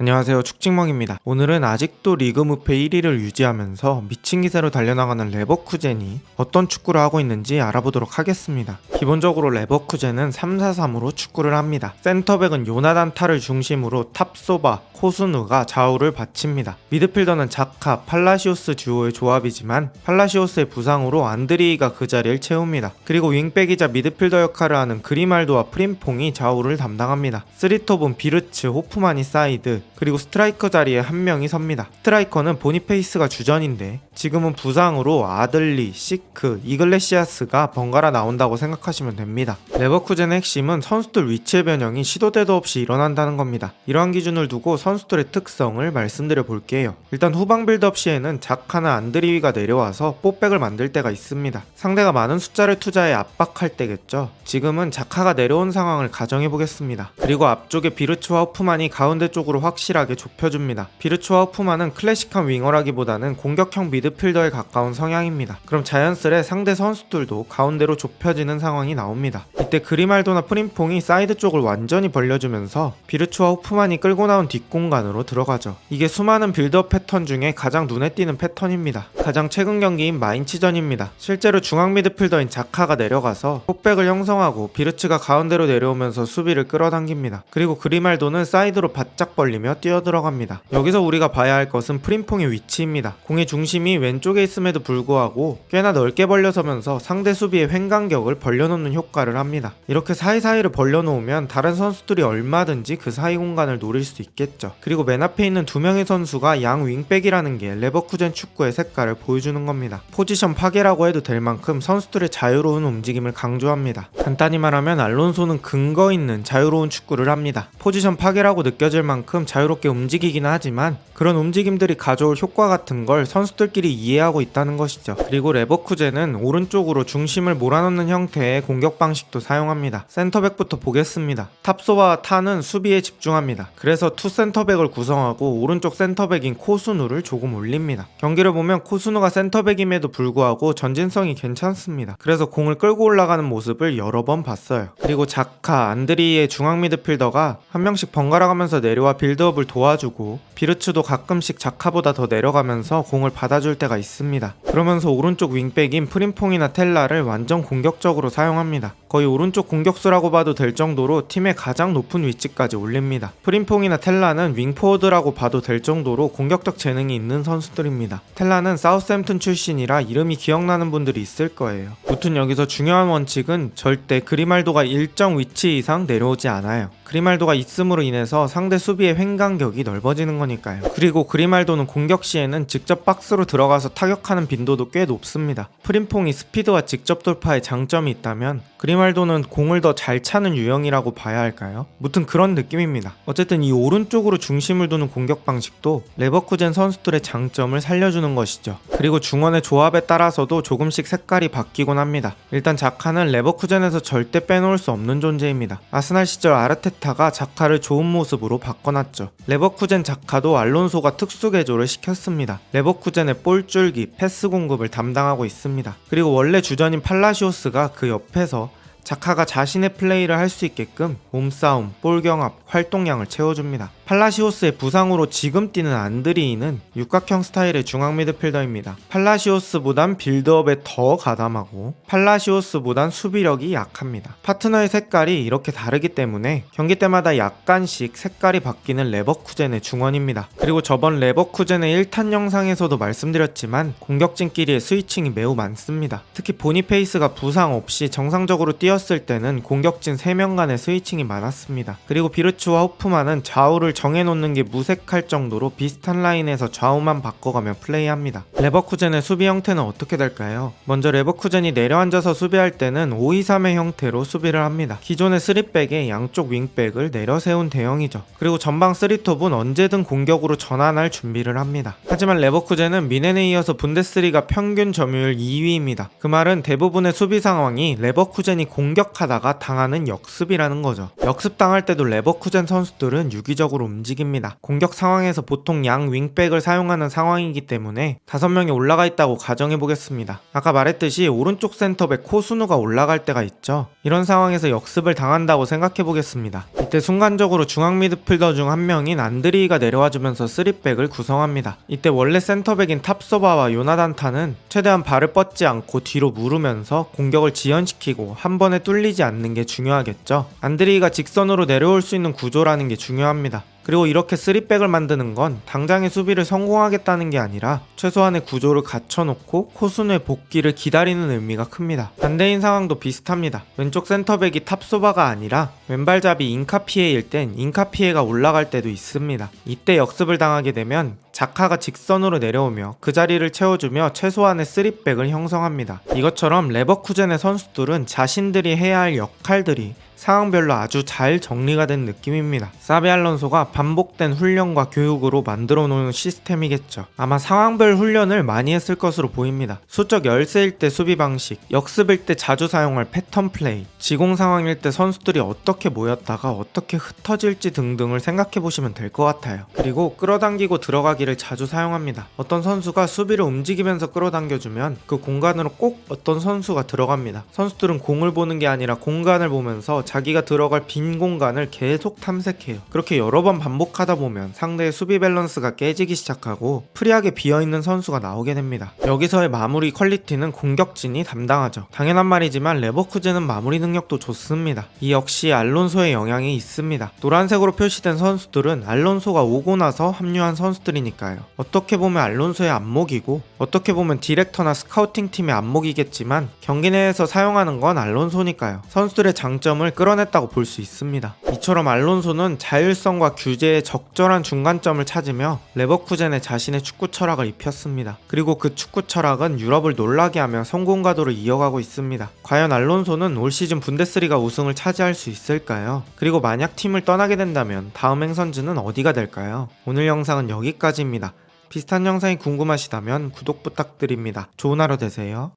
안녕하세요, 축직먹입니다. 오늘은 아직도 리그 무패 1위를 유지하면서 미친 기세로 달려나가는 레버쿠젠이 어떤 축구를 하고 있는지 알아보도록 하겠습니다. 기본적으로 레버쿠젠은 3-4-3으로 축구를 합니다. 센터백은 요나단 타를 중심으로 탑소바, 코스누가 좌우를 바칩니다. 미드필더는 자카, 팔라시오스 듀오의 조합이지만 팔라시오스의 부상으로 안드리이가 그 자리를 채웁니다. 그리고 윙백이자 미드필더 역할을 하는 그리말도와 프림퐁이 좌우를 담당합니다. 쓰리톱은 비르츠, 호프만이 사이드, 그리고 스트라이커 자리에 한 명이 섭니다. 스트라이커는 보니페이스가 주전인데 지금은 부상으로 아들리, 시크, 이글레시아스가 번갈아 나온다고 생각하시면 됩니다. 레버쿠젠의 핵심은 선수들 위치의 변형이 시도 때도 없이 일어난다는 겁니다. 이러한 기준을 두고 선수들의 특성을 말씀드려 볼게요. 일단 후방 빌드업 시에는 자카나 안드리위가 내려와서 뽀백을 만들 때가 있습니다. 상대가 많은 숫자를 투자해 압박할 때겠죠. 지금은 자카가 내려온 상황을 가정해 보겠습니다. 그리고 앞쪽에 비르츠와 호프만이 가운데 쪽으로 확실하게 좁혀줍니다. 비르츠와 호프만은 클래식한 윙어라기보다는 공격형 미드필더에 가까운 성향입니다. 그럼 자연스레 상대 선수들도 가운데로 좁혀지는 상황이 나옵니다. 이때 그리말도나 프림퐁이 사이드 쪽을 완전히 벌려주면서 비르츠와 호프만이 끌고 나온 뒷공간으로 들어가죠. 이게 수많은 빌드업 패턴 중에 가장 눈에 띄는 패턴입니다. 가장 최근 경기인 마인츠전입니다. 실제로 중앙 미드필더인 자카가 내려가서 폭백을 형성하고 비르츠가 가운데로 내려오면서 수비를 끌어당깁니다. 그리고 그리말도는 사이드로 바짝 벌리며 뛰어들어갑니다. 여기서 우리가 봐야 할 것은 프림퐁의 위치입니다. 공의 중심이 왼쪽에 있음에도 불구하고 꽤나 넓게 벌려서면서 상대 수비의 횡간격을 벌려놓는 효과를 합니다. 이렇게 사이사이를 벌려놓으면 다른 선수들이 얼마든지 그 사이 공간을 노릴 수 있겠죠. 그리고 맨 앞에 있는 두 명의 선수가 양 윙백이라는 게 레버쿠젠 축구의 색깔을 보여주는 겁니다. 포지션 파괴라고 해도 될 만큼 선수들의 자유로운 움직임을 강조합니다. 간단히 말하면 알론소는 근거 있는 자유로운 축구를 합니다. 포지션 파괴라고 느껴질 만큼 자유롭게 움직이긴 하지만 그런 움직임들이 가져올 효과 같은 걸 선수들끼리 이해하고 있다는 것이죠. 그리고 레버쿠젠은 오른쪽으로 중심을 몰아넣는 형태의 공격 방식도 사용합니다. 센터백부터 보겠습니다. 탑소와 타는 수비에 집중합니다. 그래서 투 센터백을 구성하고 오른쪽 센터백인 코스누를 조금 올립니다. 경기를 보면 코스누가 센터백임에도 불구하고 전진성이 괜찮습니다. 그래서 공을 끌고 올라가는 모습을 여러 번 봤어요. 그리고 자카, 안드리의 중앙 미드필더가 한 명씩 번갈아가면서 내려와 빌드업을 도와주고 비르츠도 가끔씩 자카보다 더 내려가면서 공을 받아줄 때가 있습니다. 그러면서 오른쪽 윙백인 프림퐁이나 텔라를 완전 공격적으로 사용합니다. 거의 오른쪽 공격수라고 봐도 될 정도로 팀의 가장 높은 위치까지 올립니다. 프림퐁이나 텔라는 윙포워드라고 봐도 될 정도로 공격적 재능이 있는 선수들입니다. 텔라는 사우스햄튼 출신이라 이름이 기억나는 분들이 있을 거예요. 무튼 여기서 중요한 원칙은 절대 그리말도가 일정 위치 이상 내려오지 않아요. 그리말도가 있음으로 인해서 상대 수비의 횡간격이 넓어지는 거니까요. 그리고 그리말도는 공격 시에는 직접 박스로 들어가서 타격하는 빈도도 꽤 높습니다. 프림퐁이 스피드와 직접 돌파에 장점이 있다면 그리말도는 공을 더 잘 차는 유형이라고 봐야 할까요? 무튼 그런 느낌입니다. 어쨌든 이 오른쪽으로 중심을 두는 공격 방식도 레버쿠젠 선수들의 장점을 살려주는 것이죠. 그리고 중원의 조합에 따라서도 조금씩 색깔이 바뀌곤 합니다. 일단 자카는 레버쿠젠에서 절대 빼놓을 수 없는 존재입니다. 아스날 시절 아르테타가 자카를 좋은 모습으로 바꿔놨죠. 레버쿠젠 자카도 알론소가 특수 개조를 시켰습니다. 레버쿠젠의 볼줄기, 패스 공급을 담당하고 있습니다. 그리고 원래 주전인 팔라시오스가 그 옆에서 자카가 자신의 플레이를 할 수 있게끔 몸싸움, 볼 경합, 활동량을 채워줍니다. 팔라시오스의 부상으로 지금 뛰는 안드리이는 육각형 스타일의 중앙 미드필더입니다. 팔라시오스보단 빌드업에 더 가담하고 팔라시오스보단 수비력이 약합니다. 파트너의 색깔이 이렇게 다르기 때문에 경기 때마다 약간씩 색깔이 바뀌는 레버쿠젠의 중원입니다. 그리고 저번 레버쿠젠의 1탄 영상에서도 말씀드렸지만 공격진끼리의 스위칭이 매우 많습니다. 특히 보니페이스가 부상 없이 정상적으로 뛰었을 때는 공격진 3명 간의 스위칭이 많았습니다. 그리고 비르츠와 호프만은 좌우를 정해놓는 게 무색할 정도로 비슷한 라인에서 좌우만 바꿔가며 플레이합니다. 레버쿠젠의 수비 형태는 어떻게 될까요? 먼저 레버쿠젠이 내려앉아서 수비할 때는 5-2-3의 형태로 수비를 합니다. 기존의 3백에 양쪽 윙백을 내려세운 대형이죠. 그리고 전방 3톱은 언제든 공격으로 전환할 준비를 합니다. 하지만 레버쿠젠은 미넨에 이어서 분데스리가 평균 점유율 2위입니다. 그 말은 대부분의 수비 상황이 레버쿠젠이 공격하다가 당하는 역습이라는 거죠. 역습당할 때도 레버쿠젠 선수들은 유기적으로 공격적으로 움직입니다. 공격 상황에서 보통 양 윙백을 사용하는 상황이기 때문에 5명이 올라가 있다고 가정해보겠습니다. 아까 말했듯이 오른쪽 센터백 코스누가 올라갈 때가 있죠. 이런 상황에서 역습을 당한다고 생각해보겠습니다. 이때 순간적으로 중앙 미드필더 중 한 명인 안드리이가 내려와주면서 3백을 구성합니다. 이때 원래 센터백인 탑소바와 요나단타는 최대한 발을 뻗지 않고 뒤로 무르면서 공격을 지연시키고 한 번에 뚫리지 않는 게 중요하겠죠. 안드리이가 직선으로 내려올 수 있는 구조라는 게 중요합니다. 그리고 이렇게 3백을 만드는 건 당장의 수비를 성공하겠다는 게 아니라 최소한의 구조를 갖춰놓고 코스누의 복귀를 기다리는 의미가 큽니다. 반대인 상황도 비슷합니다. 왼쪽 센터백이 탑소바가 아니라 왼발잡이 인카피에일 땐 인카피에가 올라갈 때도 있습니다. 이때 역습을 당하게 되면 자카가 직선으로 내려오며 그 자리를 채워주며 최소한의 3백을 형성합니다. 이것처럼 레버쿠젠의 선수들은 자신들이 해야 할 역할들이 상황별로 아주 잘 정리가 된 느낌입니다. 사비 알론소가 반복된 훈련과 교육으로 만들어 놓은 시스템이겠죠. 아마 상황별 훈련을 많이 했을 것으로 보입니다. 수적 열세일 때 수비 방식, 역습일 때 자주 사용할 패턴 플레이, 지공 상황일 때 선수들이 어떻게 모였다가 어떻게 흩어질지 등등을 생각해 보시면 될 것 같아요. 그리고 끌어당기고 들어가기를 자주 사용합니다. 어떤 선수가 수비를 움직이면서 끌어당겨주면 그 공간으로 꼭 어떤 선수가 들어갑니다. 선수들은 공을 보는 게 아니라 공간을 보면서 자기가 들어갈 빈 공간을 계속 탐색해요. 그렇게 여러 번 반복하다 보면 상대의 수비 밸런스가 깨지기 시작하고 프리하게 비어있는 선수가 나오게 됩니다. 여기서의 마무리 퀄리티는 공격진이 담당하죠. 당연한 말이지만 레버쿠젠은 마무리 능력도 좋습니다. 이 역시 알론소의 영향이 있습니다. 노란색으로 표시된 선수들은 알론소가 오고 나서 합류한 선수들이니까요. 어떻게 보면 알론소의 안목이고 어떻게 보면 디렉터나 스카우팅 팀의 안목이겠지만 경기 내에서 사용하는 건 알론소니까요. 선수들의 장점을 끌어냈다고 볼 수 있습니다. 이처럼 알론소는 자율성과 규제의 적절한 중간점을 찾으며 레버쿠젠에 자신의 축구 철학을 입혔습니다. 그리고 그 축구 철학은 유럽을 놀라게 하며 성공 가도를 이어가고 있습니다. 과연 알론소는 올 시즌 분데스리가 우승을 차지할 수 있을까요? 그리고 만약 팀을 떠나게 된다면 다음 행선지는 어디가 될까요? 오늘 영상은 여기까지입니다. 비슷한 영상이 궁금하시다면 구독 부탁드립니다. 좋은 하루 되세요.